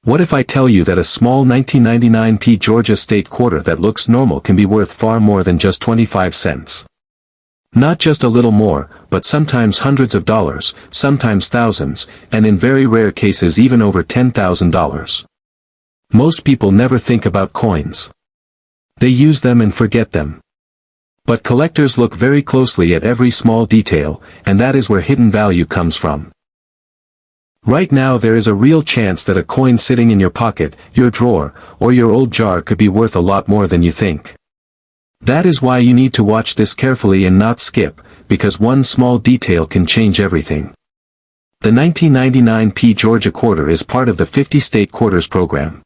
What if I tell you that a small 1999p Georgia state quarter that looks normal can be worth far more than just 25 cents? Not just a little more, but sometimes hundreds of dollars, sometimes thousands, and in very rare cases even over $10,000. Most people never think about coins. They use them and forget them. But collectors look very closely at every small detail, and that is where hidden value comes from. Right now there is a real chance that a coin sitting in your pocket, your drawer, or your old jar could be worth a lot more than you think. That is why you need to watch this carefully and not skip, because one small detail can change everything. The 1999p Georgia quarter is part of the 50 State Quarters program.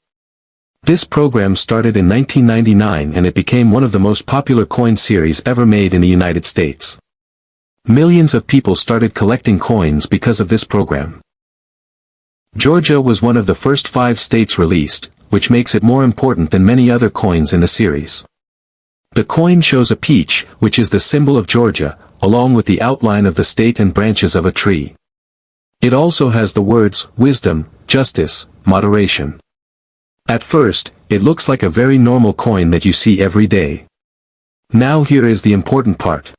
This program started in 1999 and it became one of the most popular coin series ever made in the United States. Millions of people started collecting coins because of this program. Georgia was one of the first 5 states released, which makes it more important than many other coins in the series. The coin shows a peach, which is the symbol of Georgia, along with the outline of the state and branches of a tree. It also has the words, wisdom, justice, moderation. At first, it looks like a very normal coin that you see every day. Now here is the important part.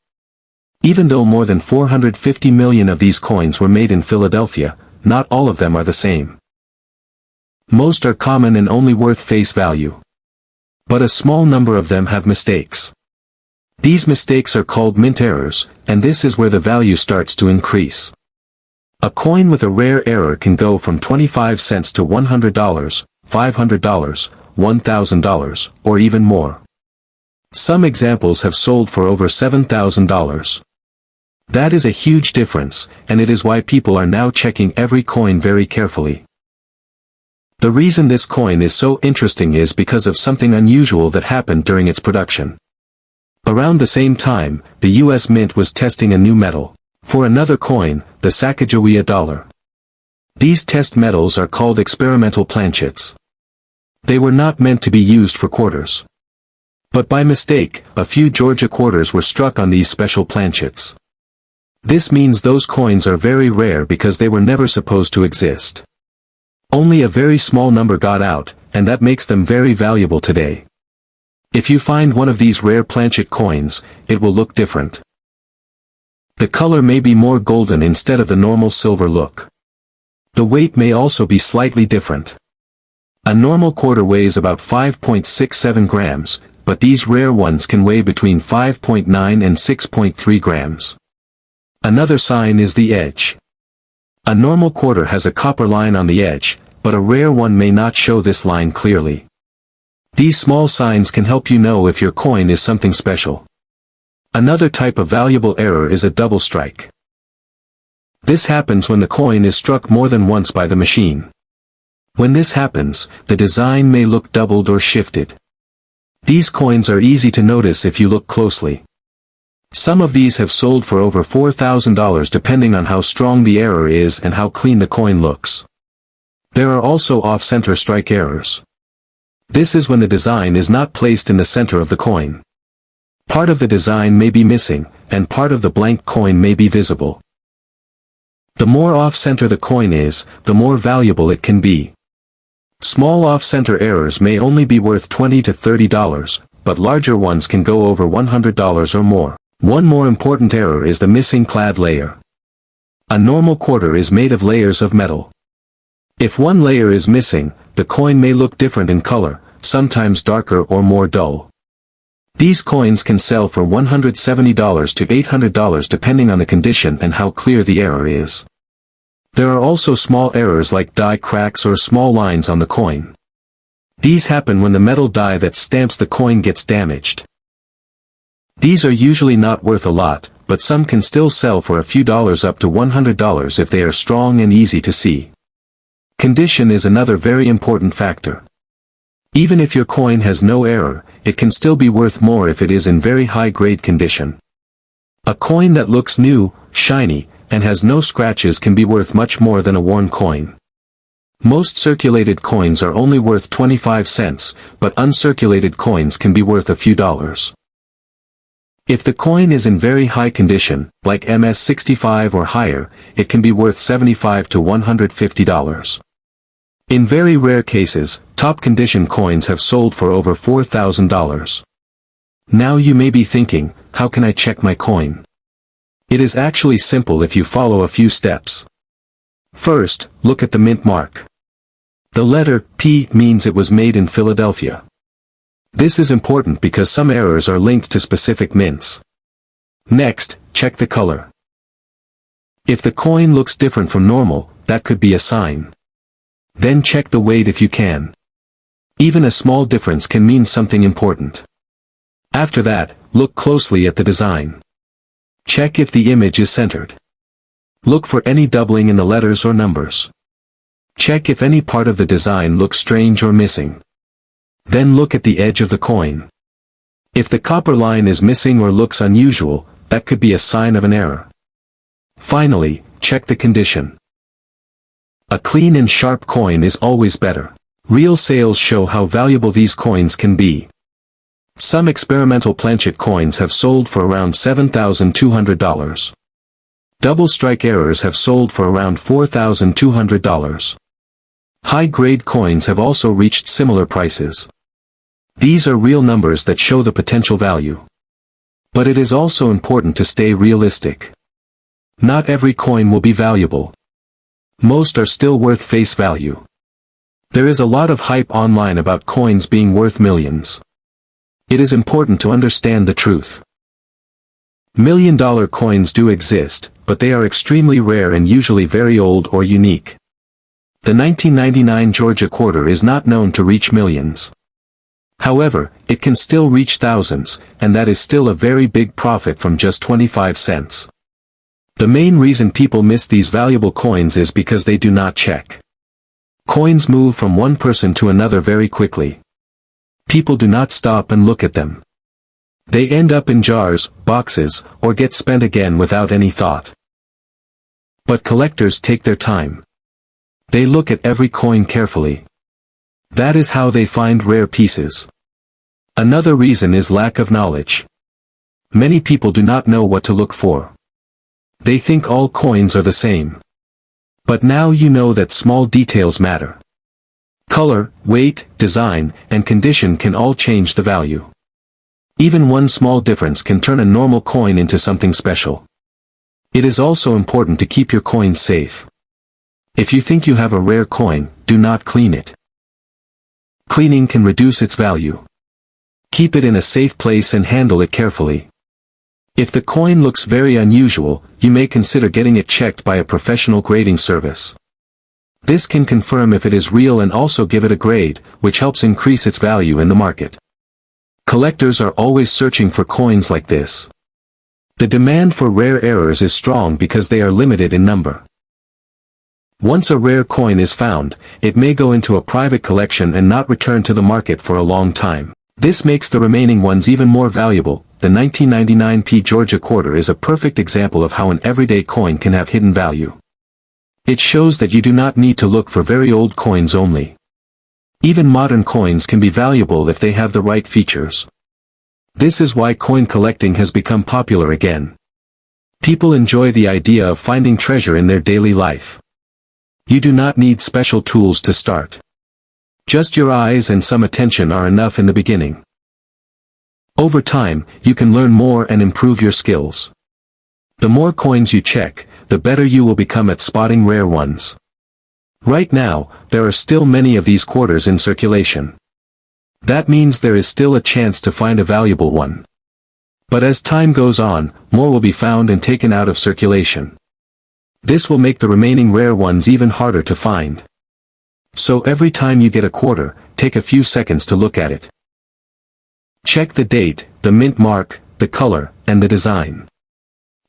Even though more than 450 million of these coins were made in Philadelphia, not all of them are the same. Most are common and only worth face value. But a small number of them have mistakes. These mistakes are called mint errors, and this is where the value starts to increase. A coin with a rare error can go from 25 cents to $100, $500, $1,000, or even more. Some examples have sold for over $7,000. That is a huge difference, and it is why people are now checking every coin very carefully. The reason this coin is so interesting is because of something unusual that happened during its production. Around the same time, the U.S. Mint was testing a new metal for another coin, the Sacagawea dollar. These test metals are called experimental planchets. They were not meant to be used for quarters. But by mistake, a few Georgia quarters were struck on these special planchets. This means those coins are very rare because they were never supposed to exist. Only a very small number got out, and that makes them very valuable today. If you find one of these rare planchet coins, it will look different. The color may be more golden instead of the normal silver look. The weight may also be slightly different. A normal quarter weighs about 5.67 grams, but these rare ones can weigh between 5.9 and 6.3 grams. Another sign is the edge. A normal quarter has a copper line on the edge, but a rare one may not show this line clearly. These small signs can help you know if your coin is something special. Another type of valuable error is a double strike. This happens when the coin is struck more than once by the machine. When this happens, the design may look doubled or shifted. These coins are easy to notice if you look closely. Some of these have sold for over $4,000 depending on how strong the error is and how clean the coin looks. There are also off-center strike errors. This is when the design is not placed in the center of the coin. Part of the design may be missing, and part of the blank coin may be visible. The more off-center the coin is, the more valuable it can be. Small off-center errors may only be worth $20 to $30, but larger ones can go over $100 or more. One more important error is the missing clad layer. A normal quarter is made of layers of metal. If one layer is missing, the coin may look different in color, sometimes darker or more dull. These coins can sell for $170 to $800 depending on the condition and how clear the error is. There are also small errors like die cracks or small lines on the coin. These happen when the metal die that stamps the coin gets damaged. These are usually not worth a lot, but some can still sell for a few dollars up to $100 if they are strong and easy to see. Condition is another very important factor. Even if your coin has no error, it can still be worth more if it is in very high-grade condition. A coin that looks new, shiny, and has no scratches can be worth much more than a worn coin. Most circulated coins are only worth 25 cents, but uncirculated coins can be worth a few dollars. If the coin is in very high condition, like MS-65 or higher, it can be worth $75 to $150. In very rare cases, top condition coins have sold for over $4,000. Now you may be thinking, how can I check my coin? It is actually simple if you follow a few steps. First, look at the mint mark. The letter P means it was made in Philadelphia. This is important because some errors are linked to specific mints. Next, check the color. If the coin looks different from normal, that could be a sign. Then check the weight if you can. Even a small difference can mean something important. After that, look closely at the design. Check if the image is centered. Look for any doubling in the letters or numbers. Check if any part of the design looks strange or missing. Then look at the edge of the coin. If the copper line is missing or looks unusual, that could be a sign of an error. Finally, check the condition. A clean and sharp coin is always better. Real sales show how valuable these coins can be. Some experimental planchet coins have sold for around $7,200. Double strike errors have sold for around $4,200. High-grade coins have also reached similar prices. These are real numbers that show the potential value. But it is also important to stay realistic. Not every coin will be valuable. Most are still worth face value. There is a lot of hype online about coins being worth millions. It is important to understand the truth. $1,000,000 coins do exist, but they are extremely rare and usually very old or unique. The 1999 Georgia quarter is not known to reach millions. However, it can still reach thousands, and that is still a very big profit from just 25 cents. The main reason people miss these valuable coins is because they do not check. Coins move from one person to another very quickly. People do not stop and look at them. They end up in jars, boxes, or get spent again without any thought. But collectors take their time. They look at every coin carefully. That is how they find rare pieces. Another reason is lack of knowledge. Many people do not know what to look for. They think all coins are the same. But now you know that small details matter. Color, weight, design, and condition can all change the value. Even one small difference can turn a normal coin into something special. It is also important to keep your coins safe. If you think you have a rare coin, do not clean it. Cleaning can reduce its value. Keep it in a safe place and handle it carefully. If the coin looks very unusual, you may consider getting it checked by a professional grading service. This can confirm if it is real and also give it a grade, which helps increase its value in the market. Collectors are always searching for coins like this. The demand for rare errors is strong because they are limited in number. Once a rare coin is found, it may go into a private collection and not return to the market for a long time. This makes the remaining ones even more valuable. The 1999 P Georgia quarter is a perfect example of how an everyday coin can have hidden value. It shows that you do not need to look for very old coins only. Even modern coins can be valuable if they have the right features. This is why coin collecting has become popular again. People enjoy the idea of finding treasure in their daily life. You do not need special tools to start. Just your eyes and some attention are enough in the beginning. Over time, you can learn more and improve your skills. The more coins you check, the better you will become at spotting rare ones. Right now, there are still many of these quarters in circulation. That means there is still a chance to find a valuable one. But as time goes on, more will be found and taken out of circulation. This will make the remaining rare ones even harder to find. So every time you get a quarter, take a few seconds to look at it. Check the date, the mint mark, the color, and the design.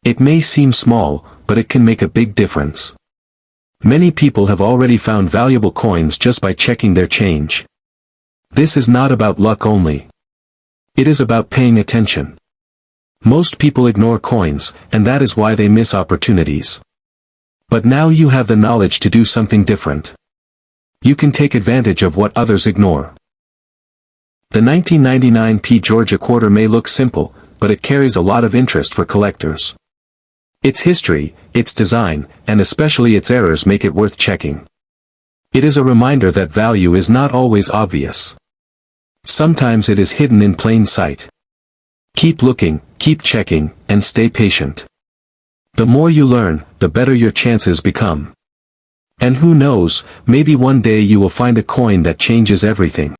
It may seem small, but it can make a big difference. Many people have already found valuable coins just by checking their change. This is not about luck only. It is about paying attention. Most people ignore coins, and that is why they miss opportunities. But now you have the knowledge to do something different. You can take advantage of what others ignore. The 1999 P Georgia quarter may look simple, but it carries a lot of interest for collectors. Its history, its design, and especially its errors make it worth checking. It is a reminder that value is not always obvious. Sometimes it is hidden in plain sight. Keep looking, keep checking, and stay patient. The more you learn, the better your chances become. And who knows, maybe one day you will find a coin that changes everything.